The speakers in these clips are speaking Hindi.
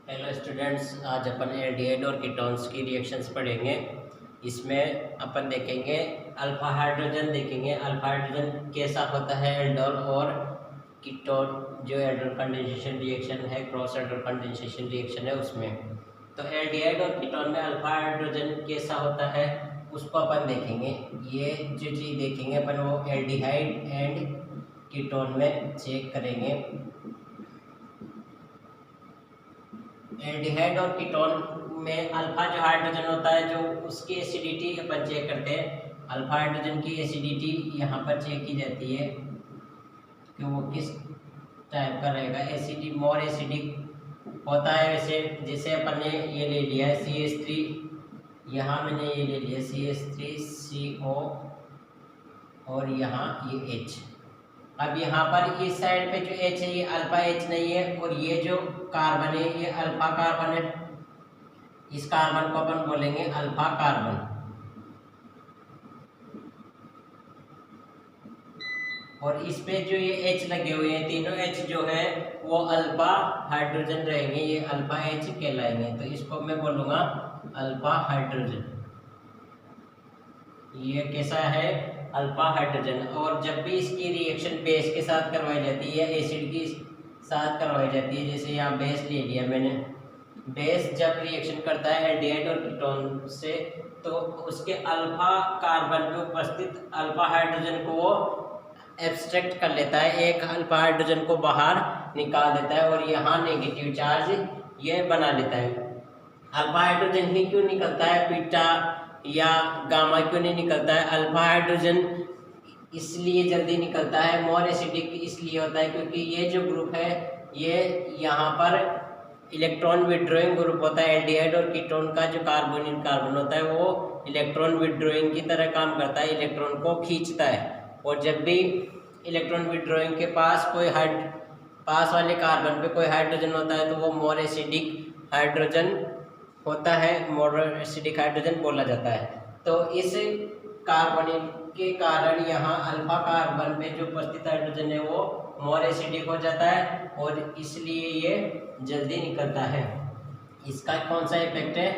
हेलो स्टूडेंट्स, आज अपन एल्डिहाइड और कीटोन्स की रिएक्शंस पढ़ेंगे। इसमें अपन देखेंगे अल्फा हाइड्रोजन, देखेंगे अल्फा हाइड्रोजन कैसा होता है एल्डोल, और कीटोन जो एल्डोल कंडेंसेशन रिएक्शन है, क्रॉस एल्डोल कंडेंसेशन रिएक्शन है उसमें। तो एल्डिहाइड और कीटोन में अल्फा हाइड्रोजन कैसा होता है उसको अपन देखेंगे। ये जो चीज़ देखेंगे अपन वो एल्डिहाइड एंड कीटोन में चेक करेंगे। एल्डिहाइड और कीटोन में अल्फा जो हाइड्रोजन होता है, जो उसकी एसिडिटी अपन चेक करते हैं। अल्फा हाइड्रोजन की एसिडिटी यहाँ पर चेक की जाती है कि वो किस टाइप का रहेगा। एसिडिक, मोर एसिडिक होता है। वैसे जैसे अपन ने ये ले लिया है CH3, यहाँ मैंने ये ले लिया CH3CO, और यहाँ ये H। अब यहाँ पर इस साइड पे जो H है ये अल्फा H नहीं है, और ये जो कार्बन है ये अल्फा कार्बन है। इस कार्बन को अपन बोलेंगे अल्फा कार्बन। और इस पे जो ये H लगे हुए हैं, तीनों H जो है वो अल्फा हाइड्रोजन रहेंगे, ये अल्फा H कहलाएंगे। तो इसको मैं बोलूँगा अल्फा हाइड्रोजन। ये कैसा है? Alpha hydrogen. और जब भी इसकी रिएक्शन बेस के साथ करवाई जाती है या एसिड के साथ करवाई जाती है, जैसे यहाँ बेस ले लिया मैंने, बेस जब रिएक्शन करता है एल्डिहाइड और कीटोन से, तो उसके अल्फा कार्बन में उपस्थित अल्फा हाइड्रोजन को वो एब्स्ट्रैक्ट कर लेता है, एक अल्फा हाइड्रोजन को बाहर निकाल देता है, और यहाँ नेगेटिव चार्ज ये बना लेता है। अल्फा हाइड्रोजन ही क्यों निकलता है, बीटा या गामा क्यों नहीं निकलता है? अल्फा हाइड्रोजन इसलिए जल्दी निकलता है, मोर एसिडिक इसलिए होता है क्योंकि ये जो ग्रुप है ये यहाँ पर इलेक्ट्रॉन विड्रॉइंग ग्रुप होता है। एल्डिहाइड और कीटोन का जो कार्बोनिल कार्बन होता है वो इलेक्ट्रॉन विड्रॉइंग की तरह काम करता है, इलेक्ट्रॉन को खींचता है। और जब भी इलेक्ट्रॉन विड्रॉइंग के पास कोई पास वाले कार्बन पे कोई हाइड्रोजन होता है तो वो मोर एसिडिक हाइड्रोजन होता है, मोर एसिडिक हाइड्रोजन बोला जाता है। तो इस कार्बोनिल के कारण यहाँ अल्फा कार्बन पे जो उपस्थित हाइड्रोजन है वो मोर एसिडिक हो जाता है, और इसलिए ये जल्दी निकलता है। इसका कौन सा इफेक्ट है?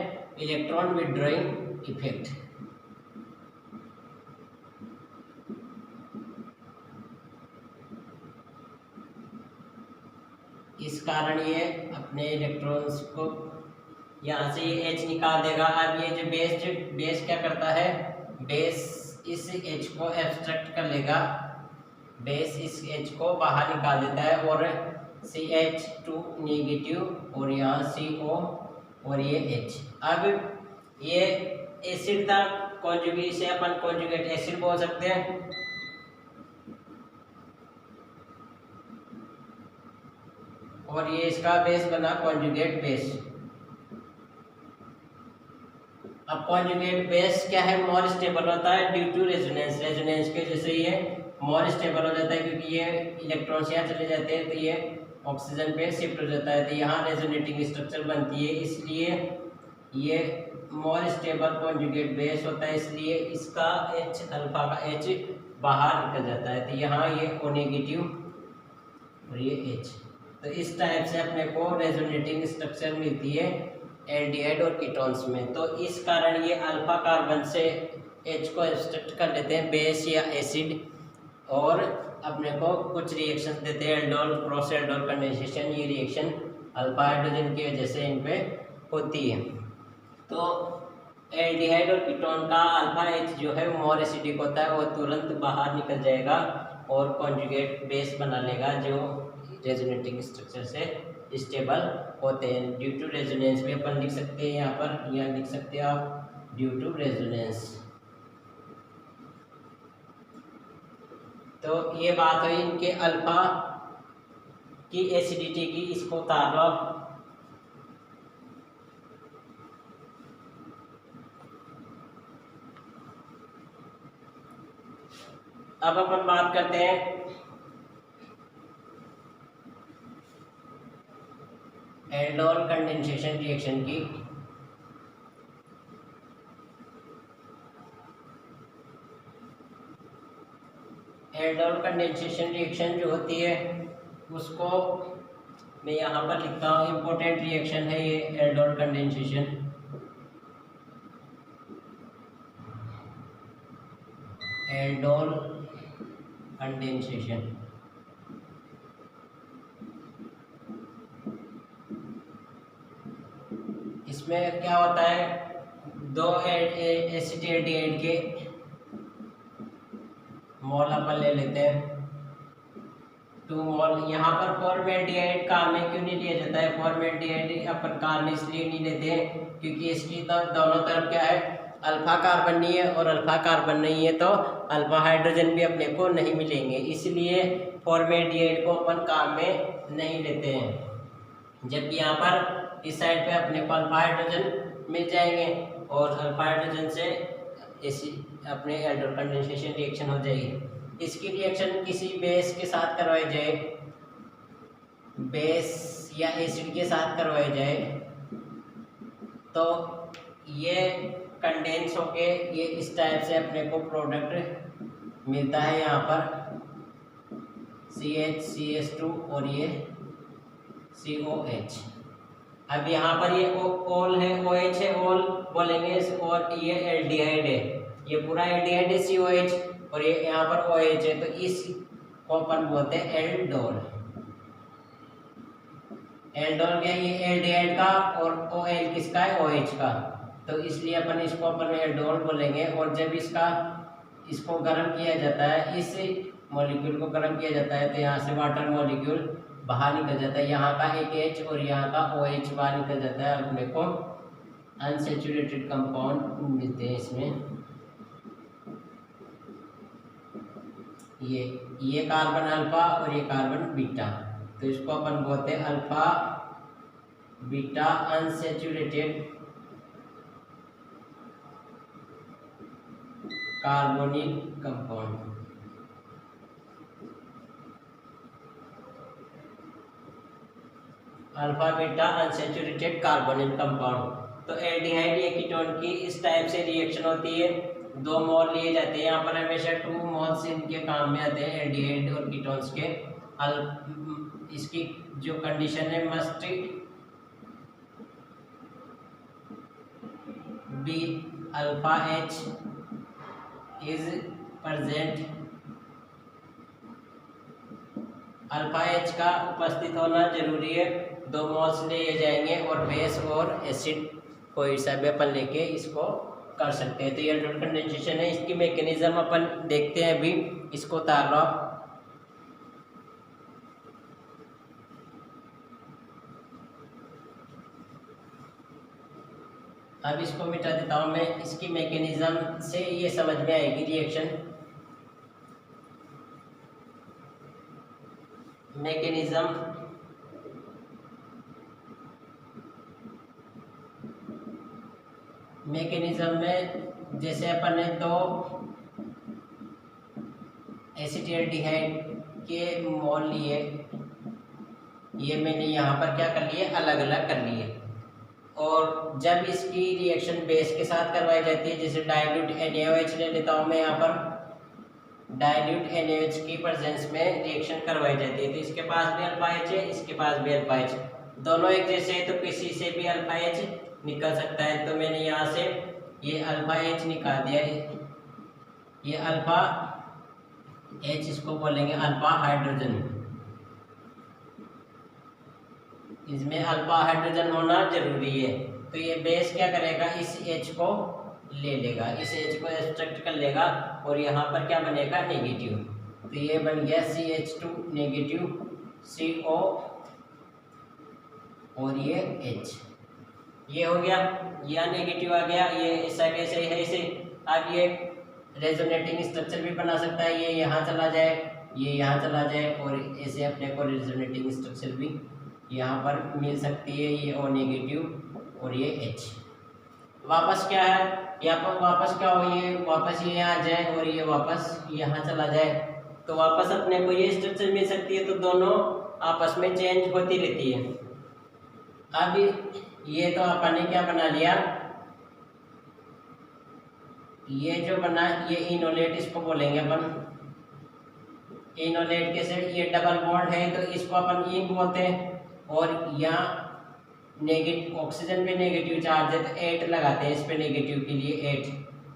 Electron withdrawing effect. इस कारण ये अपने इलेक्ट्रॉन्स को यहाँ से ये H निकाल देगा। अब ये जो बेस क्या करता है, बेस इस H को एब्स्ट्रैक्ट कर लेगा, बेस इस H को बाहर निकाल देता है, और CH2 नेगेटिव, और यहाँ CO, और ये H। अब ये एसिड था, कॉन्जुगेट, इसे अपन कॉन्जुगेट एसिड बोल सकते हैं। और ये इसका बेस बना कॉन्जुगेट बेस। अब कॉन्जुगेट बेस क्या है? मोर स्टेबल होता है ड्यू टू रेजोनेंस। रेजोनेंस के जैसे ये मोर स्टेबल हो जाता है क्योंकि ये इलेक्ट्रॉन्स यहाँ चले जाते हैं तो ये ऑक्सीजन पे शिफ्ट हो जाता है, तो यहाँ रेजोनेटिंग स्ट्रक्चर बनती है, इसलिए ये मोर स्टेबल कॉन्जुगेट बेस होता है। इसलिए इसका H, अल्फा का H बाहर निकल जाता है, तो यहाँ ये O नेगेटिव और ये H। तो इस टाइप से अपने को रेजोनेटिंग स्ट्रक्चर मिलती है एल्डिहाइड और कीटोन्स में। तो इस कारण ये अल्फा कार्बन से H को एब्स्ट्रैक्ट कर लेते हैं, बेस या एसिड, और अपने को कुछ रिएक्शन देते हैं, एल्डोल, क्रॉस एल्डोल कंडेंसेशन। ये रिएक्शन अल्फा हाइड्रोजन की वजह से इन पे होती है। तो एल्डिहाइड और कीटोन का अल्फा H जो है वो मोर एसिडिक होता है, वो तुरंत बाहर निकल जाएगा और कॉन्जुगेट बेस बना लेगा जो रेजोनेटिंग स्ट्रक्चर से स्टेबल होते हैं। ड्यू टू रेजोनेंस भी अपन लिख सकते हैं, यहाँ पर यहाँ लिख सकते हैं आप ड्यू टू रेजोनेंस। तो ये बात हुई इनके अल्फा की एसिडिटी की, इसको उतार लो। अब अपन बात करते हैं एल्डोल कंडेंसेशन रिएक्शन की। एल्डोल कंडेंसेशन रिएक्शन जो होती है उसको मैं यहाँ पर लिखता हूँ इम्पोर्टेंट रिएक्शन है ये एल्डोल कंडेंसेशन। एल्डोल कंडेंसेशन इसमें क्या होता है, दो एसिटेल्डिहाइड के मोल अपन ले लेते हैं 2 मोल। यहाँ पर फॉर्मेल्डिहाइड काम में क्यों नहीं लिया जाता है, फॉर्मेल्डिहाइड अपन काम में इसलिए नहीं लेते हैं क्योंकि इसकी तो दोनों तरफ क्या है, अल्फा कार्बन नहीं है, और अल्फा कार्बन नहीं है तो अल्फा हाइड्रोजन भी अपने को नहीं मिलेंगे, इसलिए फॉर्मेल्डिहाइड को अपन काम में नहीं लेते हैं। जबकि यहाँ पर इस साइड पे अपने को अल्फा हाइड्रोजन मिल जाएंगे और अल्फा हाइड्रोजन से ऐसी अपने एल्डोल कंडेंसेशन रिएक्शन हो जाएगी। इसकी रिएक्शन किसी बेस के साथ करवाई जाए, बेस या एसिड के साथ करवाई जाए तो ये कंडेंस होके ये इस टाइप से अपने को प्रोडक्ट मिलता है। यहाँ पर CH2 और ये COH। अब यहाँ पर ये ओल है, OH है, ओल बोलेंगे, और ये एल्डिहाइड है, ये पूरा एल्डिहाइड है COH, और ये यहाँ पर OH है, तो इस को अपन बोलते हैं एल्डोल। एल्डोल क्या, ये एल्डिहाइड का और OL किसका है, OH का, तो इसलिए अपन इसको अपन एल्डोल बोलेंगे। और जब इसको गर्म किया जाता है, इस मॉलिक्यूल को गर्म किया जाता है तो यहाँ से वाटर मॉलिक्यूल बाहर निकल जाता है, यहाँ का एक H और यहाँ का OH बाहर निकल जाता है, अपने को अनसैचुरेटेड कंपाउंड मिलते हैं इसमें। ये कार्बन अल्फा और ये कार्बन बीटा, तो इसको अपन बोलते हैं alpha beta unsaturated carbonyl compound. Alpha beta unsaturated carbonyl compound. तो एल्डिहाइड या कीटोन की इस टाइप से रिएक्शन होती है, 2 मोल लिए जाते हैं, यहाँ पर हमेशा 2 मोल्स इनके काम में आते हैं एल्डिहाइड और कीटोन्स के। इसकी जो कंडीशन है, must be alpha H is present, alpha H का उपस्थित होना जरूरी है। 2 मोल्स लिए जाएंगे और बेस और एसिड कोई सा भी अपन लेके इसको कर सकते हैं। तो ये एल्डोल कंडेंसेशन है, इसकी मैकेनिज्म अपन देखते हैं अभी, इसको उतार लो। अब इसको मिटा देता हूँ मैं, इसकी मैकेनिज्म से ये समझ में आएगी रिएक्शन। मैकेनिज्म में जैसे अपन ने 2 एसिटेल्डिहाइड के मोल लिए, ये मैंने यहाँ पर क्या कर लिए, अलग अलग कर लिए, और जब इसकी रिएक्शन बेस के साथ करवाई जाती है, जैसे डाइल्यूट NaOH ले लेता हूँ मैं, यहाँ पर डाइल्यूट NaOH की प्रेजेंस में रिएक्शन करवाई जाती है, तो इसके पास भी अल्फा H है, इसके पास भी अल्फा H, दोनों एक जैसे है तो किसी से भी अल्फा H निकल सकता है। तो मैंने यहाँ से ये अल्फा H निकाल दिया, ये अल्फा H इसको बोलेंगे अल्फा हाइड्रोजन, इसमें अल्फा हाइड्रोजन होना जरूरी है। तो ये बेस क्या करेगा, इस H को ले लेगा, इस H को एक्सट्रैक्ट कर लेगा और यहाँ पर क्या बनेगा, नेगेटिव, तो ये बन गया CH2 नेगेटिव, CO और ये H, ये हो गया, यह नेगेटिव आ गया, ये ऐसा कैसे है इसे। अब ये रेजोनेटिंग स्ट्रक्चर भी बना सकता है, ये यहाँ चला जाए, ये यहाँ चला जाए, और ऐसे अपने को रेजोनेटिंग स्ट्रक्चर भी यहाँ पर मिल सकती है, ये O नेगेटिव और ये H। वापस क्या है, यहाँ पर वापस क्या हो, ये वापस ये यहाँ आ जाए और ये वापस यहाँ चला जाए, तो वापस अपने को ये स्ट्रक्चर मिल सकती है, तो दोनों आपस में चेंज होती रहती है। अब ये तो अपन ने क्या बना लिया, ये जो बना, ये इनोलेट इसको बोलेंगे अपन, इनोलेट के से ये डबल बॉन्ड है तो इसको अपन इन बोलते हैं, और यहाँ नेगेटिव ऑक्सीजन पे नेगेटिव चार्ज है तो 8 लगाते हैं इस पे नेगेटिव के लिए 8।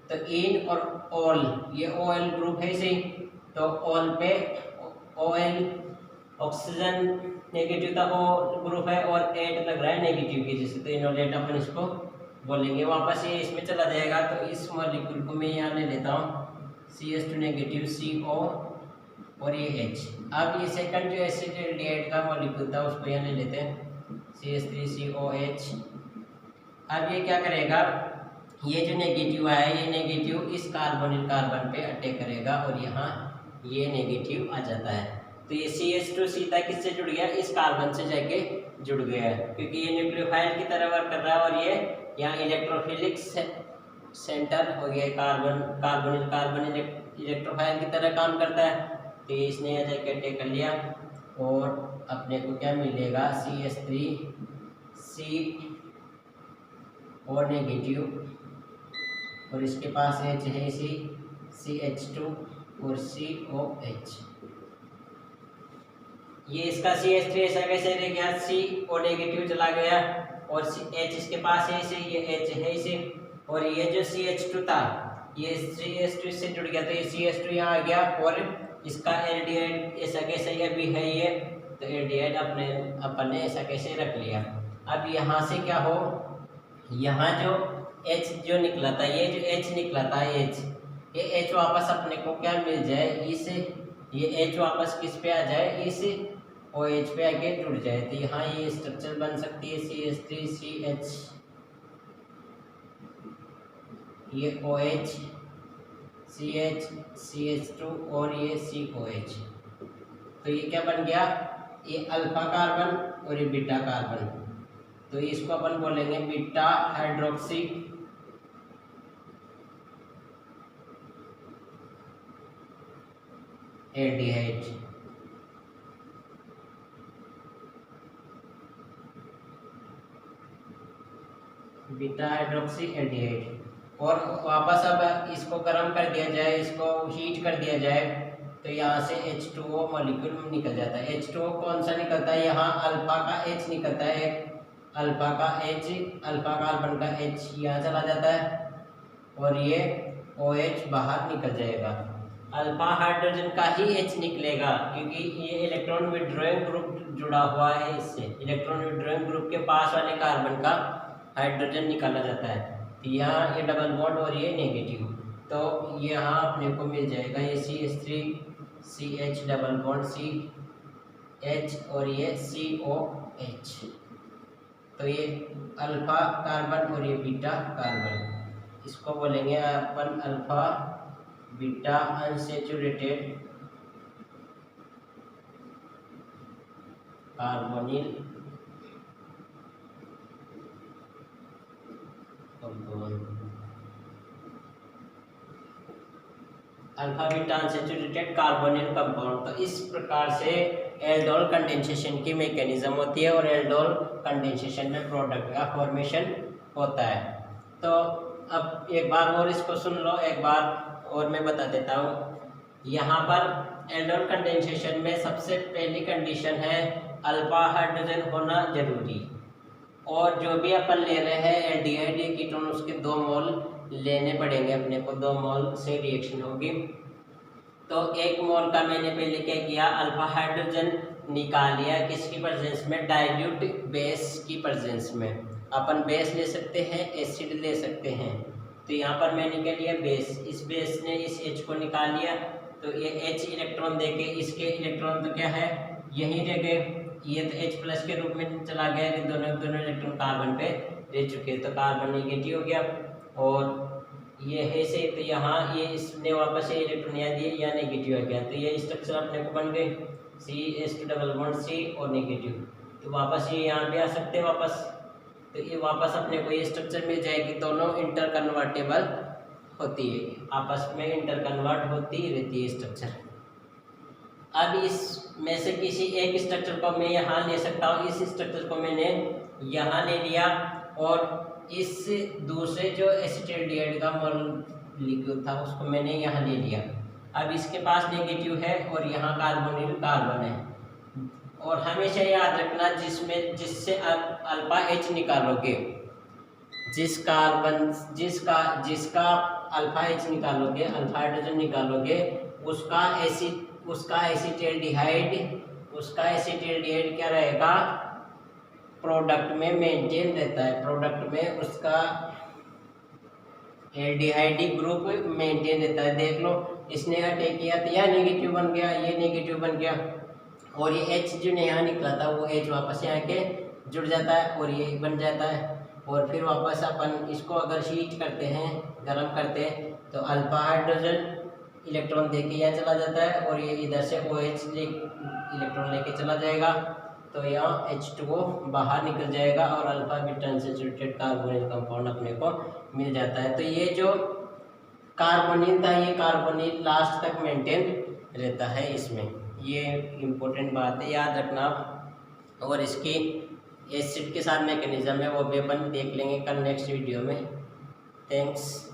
तो इन और ऑल, ये OL ग्रुप है इसे, तो ऑल पे OL ऑक्सीजन नेगेटिव का O ग्रुप है और 8 लग रहा है नेगेटिव की जैसे, तो इनोलेट अपन इसको बोलेंगे। वापस ये इसमें चला जाएगा तो इस मॉलिक्यूल को मैं यहाँ ले लेता हूँ CH2 नेगेटिव CO और ये H। अब ये सेकंड जो एसिड का मॉलिक्यूल था उसको यहाँ ले लेते हैं CH3COH। अब ये क्या करेगा, ये जो नेगेटिव आया ये नेगेटिव इस कार्बोनिल कार्बन पे अटैक करेगा और यहाँ ये नेगेटिव आ जाता है। तो ये CH2 सीधा किससे जुड़ गया, इस कार्बन से जाके जुड़ गया है क्योंकि ये न्यूक्लियोफाइल की तरह वर्क कर रहा है और ये यहाँ इलेक्ट्रोफिलिक सेंटर हो गया, कार्बोनिल कार्बन इलेक्ट्रोफाइल की तरह काम करता है। तो ये इसने यहाँ जाके अटैक कर लिया और अपने को क्या मिलेगा CH3C और नेगेटिव और इसके पास H है इसी CH2 और COH। ये इसका CH3 ऐसा कैसे रह गया, C और नेगेटिव चला गया और H इसके पास है इसे, ये H है इसे, और ये जो CH2 था ये CH2 से जुड़ गया तो ये CH2 यहाँ आ गया और इसका एल्डिहाइड ऐसा कैसे ये भी है ये, तो एल्डिहाइड अपन ने ऐसा कैसे रख लिया। अब यहाँ से क्या हो, यहाँ जो H जो निकला था, ये जो H निकला था H, ये H वापस अपने को क्या मिल जाए, इस ये H वापस किस पे आ जाए, इस OH पे आके जुड़ जाए। तो यहाँ ये स्ट्रक्चर बन सकती है CH3CH, ये OH CH CH2 और ये COH। तो ये क्या बन गया, ये अल्फा कार्बन और ये बीटा कार्बन। तो इसको अपन बोलेंगे beta hydroxy aldehyde. Beta hydroxy aldehyde. और वापस अब इसको गर्म कर दिया जाए, इसको हीट कर दिया जाए तो यहाँ से H2O मॉलिक्यूल निकल जाता है। H2O कौन सा निकलता है, यहाँ अल्फा का H निकलता है, अल्फा का H, अल्फा कार्बन का H यहाँ चला जाता है और ये OH बाहर निकल जाएगा। अल्फा हाइड्रोजन का ही H निकलेगा क्योंकि ये इलेक्ट्रॉन विड्रॉइंग ग्रुप जुड़ा हुआ है इससे, इलेक्ट्रॉन विड्रॉइंग ग्रुप के पास वाले कार्बन का हाइड्रोजन निकाला जाता है। तो यहाँ ये डबल बॉन्ड और ये नेगेटिव, तो यहाँ अपने को मिल जाएगा ये CH3CH डबल बॉन्ड CH और ये COH। तो ये अल्फा कार्बन और ये बीटा कार्बन, इसको बोलेंगे अपन alpha beta unsaturated carbonyl alpha beta unsaturated carbonyl compound. तो इस प्रकार से एल्डोल कंडेंसेशन की मैकेनिज्म होती है और एल्डोल कंडेंसेशन में प्रोडक्ट का फॉर्मेशन होता है। तो अब एक बार और इसको सुन लो, एक बार और मैं बता देता हूँ। यहाँ पर एल्डोल कंडेंसेशन में सबसे पहली कंडीशन है अल्फा हाइड्रोजन होना जरूरी, और जो भी अपन ले रहे हैं एल्डिहाइड कीटोन उसके 2 मोल लेने पड़ेंगे अपने को, 2 मोल से रिएक्शन होगी। तो 1 मोल का मैंने पहले क्या किया, अल्फा हाइड्रोजन निकाल लिया किसकी प्रेजेंस में, डाइल्यूट बेस की प्रेजेंस में। अपन बेस ले सकते हैं, एसिड ले सकते हैं। तो यहाँ पर मैंने क्या लिया, बेस, इस बेस ने इस H को निकाल लिया तो ये H इलेक्ट्रॉन देके इसके इलेक्ट्रॉन तो क्या है यहीं रह गए, ये तो H प्लस के रूप में चला गया कि दोनों इलेक्ट्रॉन कार्बन पे रह चुके, तो कार्बन नेगेटिव हो गया और ये है से, तो यहाँ ये इसने वापस ये इलेक्ट्रॉन यहाँ दिए, यहाँ नेगेटिव आ गया। तो ये स्ट्रक्चर अपने को बन गए CH2 डबल बॉन्ड C और नेगेटिव। तो वापस ये यहाँ पे आ सकते हैं वापस, तो ये वापस अपने को ये स्ट्रक्चर मिल जाएगी। दोनों इंटर कन्वर्टेबल होती है, आपस में इंटर कन्वर्ट होती रहती है स्ट्रक्चर। अब इसमें से किसी एक स्ट्रक्चर को मैं यहाँ ले सकता हूँ, इस स्ट्रक्चर को मैंने यहाँ ले लिया और इस दूसरे जो एसिटाल्डिहाइड का मॉलिक्यूल था उसको मैंने यहाँ ले लिया। अब इसके पास नेगेटिव है और यहाँ कार्बोनिल कार्बन है और हमेशा याद रखना जिससे अल्फा एच निकालोगे, जिसका अल्फा एच निकालोगे, अल्फा हाइड्रोजन निकालोगे, उसका एसिटिल्डिहाइड क्या रहेगा, प्रोडक्ट में मेंटेन रहता है, प्रोडक्ट में उसका एल्डिहाइड ग्रुप मेंटेन रहता है। देख लो, इसने अटैक किया तो यह नेगेटिव बन गया, ये नेगेटिव बन गया, और ये H जो यहाँ निकला था वो H वापस यहाँ के जुड़ जाता है और ये बन जाता है। और फिर वापस अपन इसको अगर हीट करते हैं, गर्म करते हैं, तो अल्फा हाइड्रोजन इलेक्ट्रॉन देके यहाँ चला जाता है और ये इधर से OH इलेक्ट्रॉन लेके चला जाएगा, तो यहाँ H2O बाहर निकल जाएगा और alpha beta unsaturated carbonyl compound अपने को मिल जाता है। तो ये जो कार्बोनिल था, ये कार्बोनिल लास्ट तक मेंटेन रहता है इसमें, ये इम्पोर्टेंट बात है, याद रखना। और इसकी एसिड के साथ मैकेनिज्म है वो भी अपन देख लेंगे कल नेक्स्ट वीडियो में। थैंक्स।